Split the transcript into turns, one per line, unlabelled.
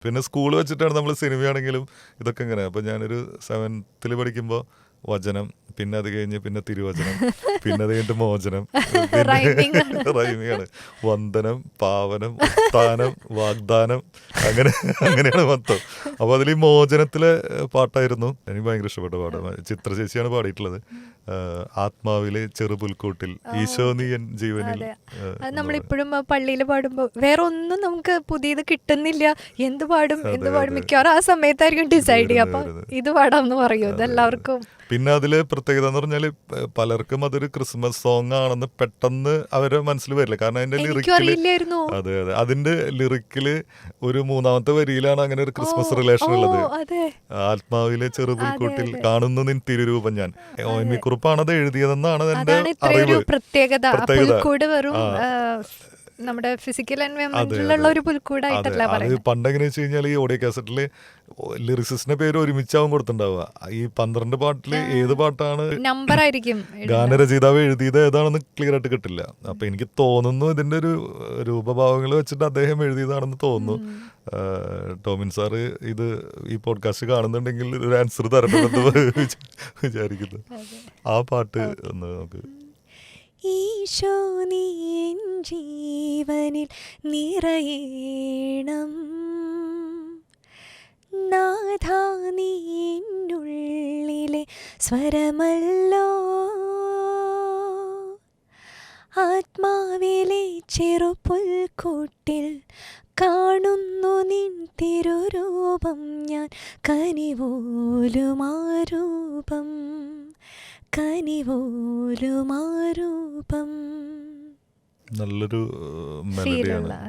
പിന്നെ സ്കൂൾ വെച്ചിട്ടാണ് നമ്മൾ സിനിമയാണെങ്കിലും ഇതൊക്കെ ഇങ്ങനെ. അപ്പം ഞാനൊരു 7th പഠിക്കുമ്പോൾ വചനം, പിന്നെ അത് കഴിഞ്ഞ് പിന്നെ തിരുവചനം, പിന്നെ അത് കഴിഞ്ഞിട്ട് മോചനം, പിന്നെ റൈമിയാണ് വന്ദനം, പാവനം, ഉത്ഥാനം, വാഗ്ദാനം, അങ്ങനെ അങ്ങനെയാണ് മൊത്തം. അപ്പോൾ അതിൽ ഈ മോചനത്തിലെ പാട്ടായിരുന്നു എനിക്ക് ഭയങ്കര ഇഷ്ടപ്പെട്ട പാട്ട്. ചിത്ര ചേച്ചിയാണ് പാടിയിട്ടുള്ളത്. ആത്മാവിലെ ചെറുപുൽക്കൂട്ടിൽ ഈശോ നീ എൻ ജീവനിൽ.
അത് നമ്മളിപ്പോഴും പള്ളിയിൽ പാടുമ്പോൾ വേറെ ഒന്നും നമുക്ക് പുതിയത് കിട്ടുന്നില്ല, എന്ത് പാടും മിക്കവാറും ആ സമയത്തായിരിക്കും ഡിസൈഡ് ചെയ്യുക. അപ്പൊ ഇത് പാടാമെന്ന് പറയൂ, ഇതെല്ലാവർക്കും.
പിന്നെ അതില് പ്രത്യേകത എന്ന് പറഞ്ഞാൽ പലർക്കും അതൊരു ക്രിസ്മസ് സോങ് ആണെന്ന് പെട്ടെന്ന് അവരുടെ മനസ്സിൽ വരില്ല. കാരണം അതിന്റെ ലിറിക്കില്, അതെ അതെ, അതിന്റെ ലിറിക്കില് ഒരു 3ാമത്തെ വരിയിലാണ് അങ്ങനെ ഒരു ക്രിസ്മസ് റിലേഷൻ ഉള്ളത്. ആത്മാവിലെ ചെറുപുൽക്കൂട്ടിൽ കാണുന്നു നിൻ തിരുരൂപം ഞാൻ. ONV കുറുപ്പാണ് അത് എഴുതിയതെന്നാണ് എന്റെ അറിവ്.
പ്രത്യേകത നമ്മുടെ ഫിസിക്കൽ എൻവയോൺമെന്റിലുള്ള ഒരു പുൽക്കൂടായിട്ടല്ല പറയുന്നത്.
അത് പണ്ടെങ്ങനെ വെച്ച് കഴിഞ്ഞാൽ ഈ ഓഡിയോ കാസറ്റില് ലിറിസിസ്റ്റിന്റെ പേര് ഒരുമിച്ചാവും കൊടുത്തിട്ടുണ്ടാവുക. ഈ 12 പാട്ടില് ഏത് പാട്ടാണ്
നമ്പർ ആയിരിക്കും
ഗാനരചയിതാവ് എഴുതിയത് ഏതാണെന്ന് ക്ലിയർ ആയിട്ട് കിട്ടില്ല. അപ്പൊ എനിക്ക് തോന്നുന്നു ഇതിന്റെ ഒരു രൂപഭാവങ്ങൾ വെച്ചിട്ട് അദ്ദേഹം എഴുതിയതാണെന്ന് തോന്നുന്നു. ടോമിൻ സാറ് ഇത് ഈ പോഡ്കാസ്റ്റ് കാണുന്നുണ്ടെങ്കിൽ ഒരു ആൻസർ തരണമെന്ന് വിചാരിക്കുന്നു. ആ പാട്ട് ഒന്ന് നമുക്ക്.
ഈശോ നീ എൻ ജീവനിൽ നിറയേണം, നാഥാ നീ എന്നുള്ളിലെ സ്വരമല്ലോ, ആത്മാവിലെ ചെറുപുൽക്കൂട്ടിൽ കാണുന്നു നിൻ തിരുരൂപം ഞാൻ, കനിവോലുമാരൂപം കനിവോലുമാരൂപം.
നല്ലൊരു മെലഡിയാണ്.